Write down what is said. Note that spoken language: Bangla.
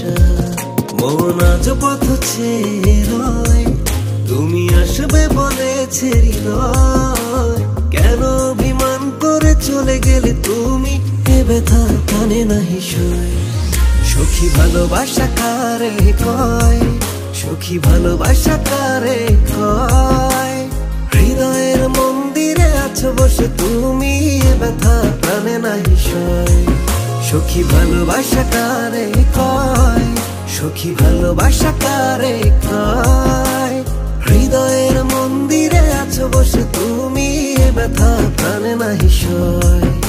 আশা। মন আজ পথ চেয়ে রয়, তুমি আসবে বলেছে হৃদয়। কেন অভিমান করে চলে গেলে তুমি, এ ব্যথা কানে নাহি সয়। সখী ভালোবাসা কারে কয়, সখী ভালোবাসা কারে কয়। হৃদয়ের মন্দিরে আছো বসে তুমি, এ ব্যথা প্রাণে নাহি সয়। সখী ভালোবাসা কারে কয়, সখী ভালোবাসা কারে কয়। হৃদয়ের মন্দিরে আছো বসে তুমি, এ ব্যথা প্রাণে নাহি সয়।